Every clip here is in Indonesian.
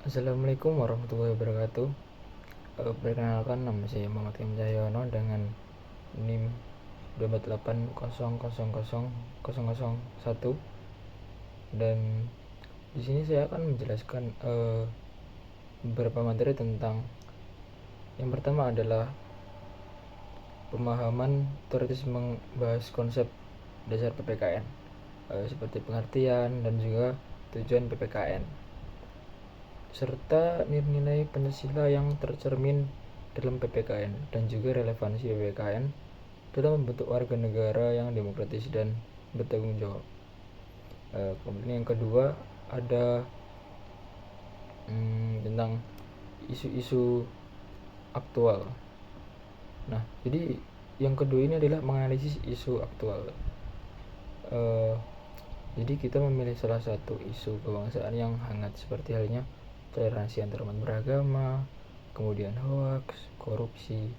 Assalamualaikum warahmatullahi wabarakatuh. Perkenalkan, nama saya Muhammad Kim Cahyono dengan NIM 248000001, dan di sini saya akan menjelaskan beberapa materi tentang, yang pertama adalah pemahaman teoritis membahas konsep dasar PPKN, seperti pengertian dan juga tujuan PPKN, serta nilai-nilai Pancasila yang tercermin dalam PPKN dan juga relevansi PPKN dalam membentuk warga negara yang demokratis dan bertanggung jawab. Kemudian yang kedua ada tentang isu-isu aktual. Nah, jadi yang kedua ini adalah menganalisis isu aktual. Jadi kita memilih salah satu isu kebangsaan yang hangat, seperti halnya toleransi antarumat beragama, kemudian hoax, korupsi,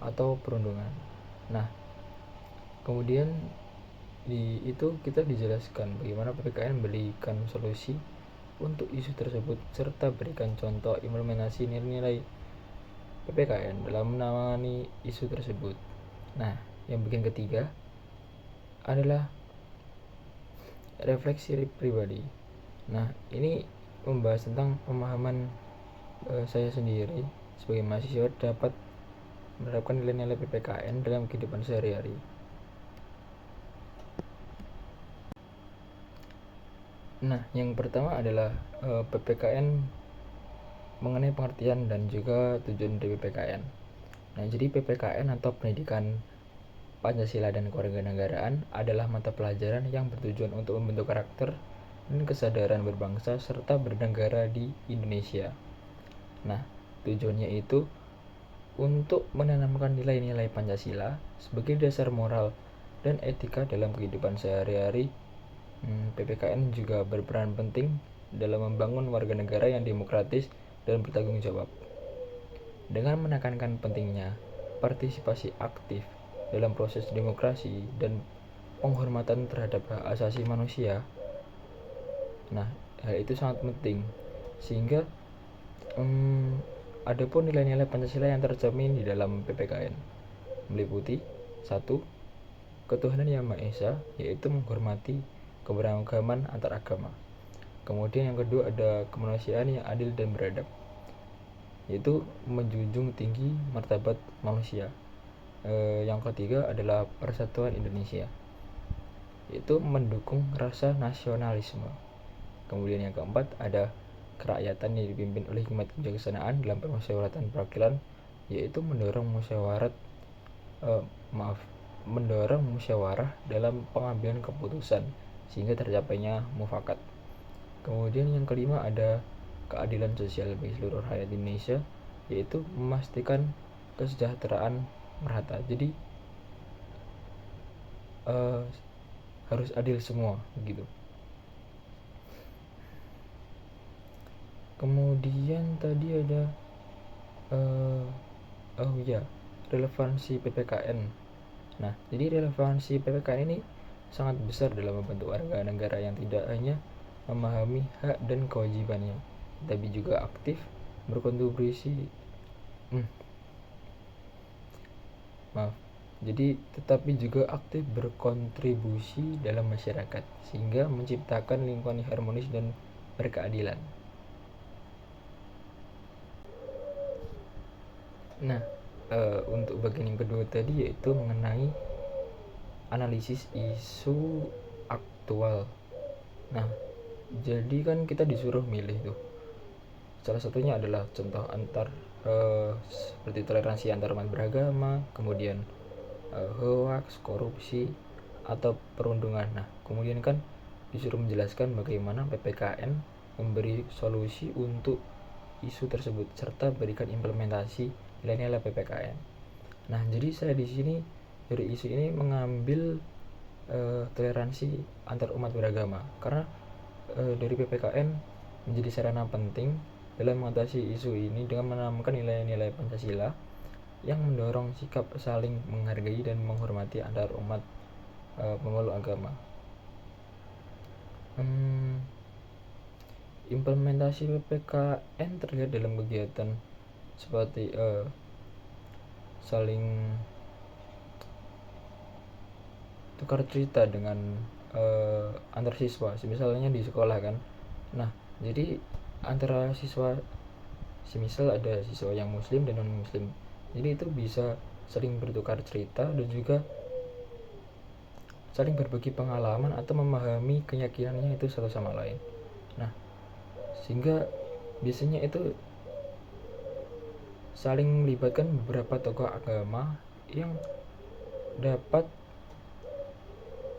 atau perundungan. Nah, kemudian itu kita dijelaskan bagaimana PPKN memberikan solusi untuk isu tersebut serta berikan contoh implementasi nilai-nilai PPKN dalam menangani isu tersebut. Nah, yang bagian ketiga adalah refleksi pribadi. Nah, ini membahas tentang pemahaman saya sendiri sebagai mahasiswa dapat menerapkan nilai-nilai PPKN dalam kehidupan sehari-hari. Nah, yang pertama adalah PPKN mengenai pengertian dan juga tujuan dari PPKN. Nah, jadi PPKN atau Pendidikan Pancasila dan Kewarganegaraan adalah mata pelajaran yang bertujuan untuk membentuk karakter dan kesadaran berbangsa serta bernegara di Indonesia. Nah, tujuannya itu untuk menanamkan nilai-nilai Pancasila sebagai dasar moral dan etika dalam kehidupan sehari-hari. PPKN juga berperan penting dalam membangun warga negara yang demokratis dan bertanggung jawab. Dengan menekankan pentingnya partisipasi aktif dalam proses demokrasi dan penghormatan terhadap hak asasi manusia. Nah, hal itu sangat penting sehingga adapun nilai-nilai Pancasila yang tercermin di dalam PPKN meliputi 1. Ketuhanan Yang Maha Esa, yaitu menghormati keberagaman antar agama. Kemudian yang kedua ada kemanusiaan yang adil dan beradab, yaitu menjunjung tinggi martabat manusia. Yang ketiga adalah persatuan Indonesia, yaitu mendukung rasa nasionalisme. Kemudian yang keempat ada kerakyatan yang dipimpin oleh hikmat kebijaksanaan dalam permusyawaratan perwakilan, yaitu mendorong musyawarah dalam pengambilan keputusan sehingga tercapainya mufakat. Kemudian yang kelima ada keadilan sosial bagi seluruh rakyat Indonesia, yaitu memastikan kesejahteraan merata. Jadi harus adil semua gitu. Kemudian tadi ada relevansi PPKN. Nah, jadi relevansi PPKN ini sangat besar dalam membentuk warga negara yang tidak hanya memahami hak dan kewajibannya, tapi juga aktif berkontribusi tetapi juga aktif berkontribusi dalam masyarakat sehingga menciptakan lingkungan harmonis dan berkeadilan. Nah, untuk bagian yang kedua tadi yaitu mengenai analisis isu aktual. Nah, jadi kan kita disuruh milih tuh. Salah satunya adalah contoh seperti toleransi antarumat beragama, kemudian hoax, korupsi, atau perundungan. Nah, kemudian kan disuruh menjelaskan bagaimana PPKN memberi solusi untuk isu tersebut serta berikan implementasi nilai-nilai PPKN. Nah, jadi saya di sini dari isu ini mengambil toleransi antar umat beragama karena dari PPKN menjadi sarana penting dalam mengatasi isu ini dengan menanamkan nilai-nilai Pancasila yang mendorong sikap saling menghargai dan menghormati antar umat pemeluk agama. implementasi PPKN terlihat dalam kegiatan seperti saling tukar cerita dengan antar siswa, misalnya di sekolah kan. Nah, jadi antara siswa, semisal ada siswa yang muslim dan non muslim, jadi itu bisa saling bertukar cerita dan juga saling berbagi pengalaman atau memahami keyakinannya itu satu sama lain. Nah, sehingga biasanya itu saling melibatkan beberapa tokoh agama yang dapat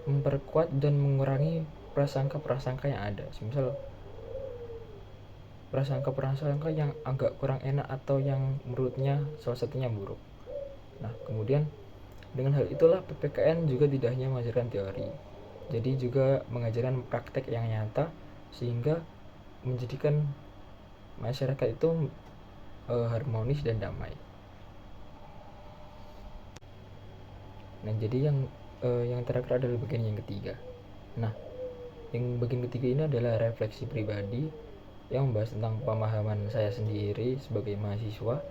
memperkuat dan mengurangi prasangka-prasangka yang ada. Misal prasangka-prasangka yang agak kurang enak atau yang menurutnya salah satunya buruk. Nah, kemudian dengan hal itulah PPKN juga tidak hanya mengajarkan teori, jadi juga mengajarkan praktek yang nyata sehingga menjadikan masyarakat itu harmonis dan damai. Nah, jadi yang terakhir adalah bagian yang ketiga. Nah, yang bagian ketiga ini adalah refleksi pribadi yang membahas tentang pemahaman saya sendiri sebagai mahasiswa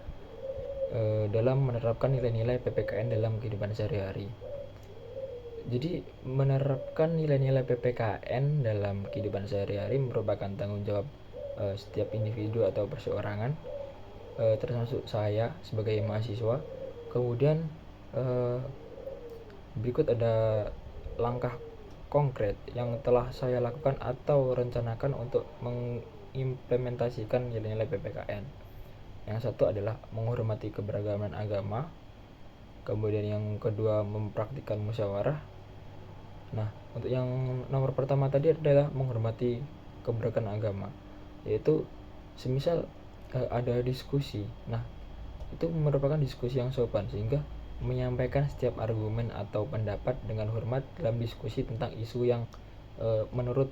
dalam menerapkan nilai-nilai PPKN dalam kehidupan sehari-hari. Jadi menerapkan nilai-nilai PPKN dalam kehidupan sehari-hari merupakan tanggung jawab setiap individu atau perseorangan, termasuk saya sebagai mahasiswa. Kemudian berikut ada langkah konkret yang telah saya lakukan atau rencanakan untuk mengimplementasikan nilai-nilai PPKN. Yang satu adalah menghormati keberagaman agama. Kemudian yang kedua mempraktikkan musyawarah. Nah, untuk yang nomor pertama tadi adalah menghormati keberagaman agama, yaitu semisal ada diskusi. Nah, itu merupakan diskusi yang sopan sehingga menyampaikan setiap argumen atau pendapat dengan hormat dalam diskusi tentang isu yang menurut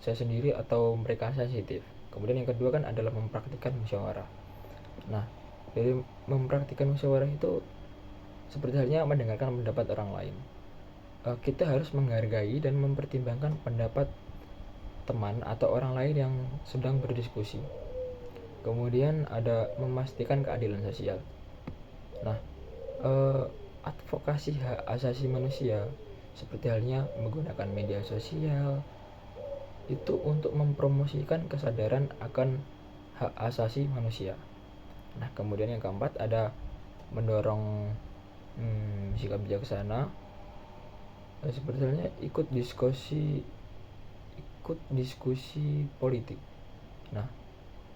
saya sendiri atau mereka sensitif. Kemudian yang kedua kan adalah mempraktikkan musyawarah. Nah, dari mempraktikkan musyawarah itu seperti halnya mendengarkan pendapat orang lain. Kita harus menghargai dan mempertimbangkan pendapat teman atau orang lain yang sedang berdiskusi. Kemudian ada memastikan keadilan sosial. Nah, advokasi hak asasi manusia seperti halnya menggunakan media sosial itu untuk mempromosikan kesadaran akan hak asasi manusia. Nah, kemudian yang keempat ada mendorong sikap bijaksana, seperti halnya ikut diskusi politik. Nah,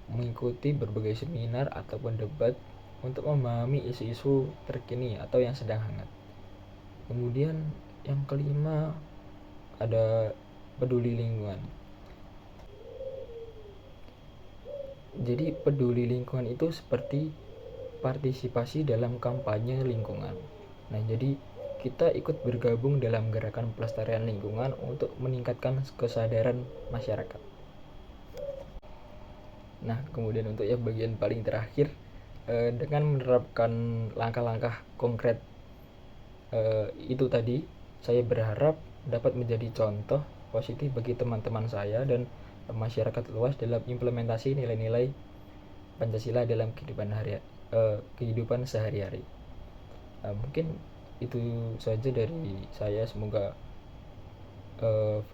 mengikuti berbagai seminar ataupun debat untuk memahami isu-isu terkini atau yang sedang hangat. Kemudian yang kelima ada peduli lingkungan. Jadi peduli lingkungan itu seperti partisipasi dalam kampanye lingkungan. Nah, jadi kita ikut bergabung dalam gerakan pelestarian lingkungan untuk meningkatkan kesadaran masyarakat. Nah, kemudian untuk yang bagian paling terakhir, dengan menerapkan langkah-langkah konkret itu tadi, saya berharap dapat menjadi contoh positif bagi teman-teman saya dan masyarakat luas dalam implementasi nilai-nilai Pancasila dalam kehidupan sehari-hari. Mungkin itu saja dari saya. Semoga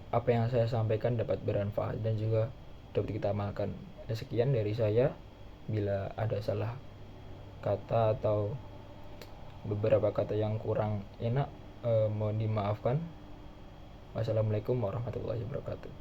apa yang saya sampaikan dapat bermanfaat dan juga dapat kita amalkan. Sekian dari saya. Bila ada salah kata atau beberapa kata yang kurang enak, mohon dimaafkan. Wassalamualaikum warahmatullahi wabarakatuh.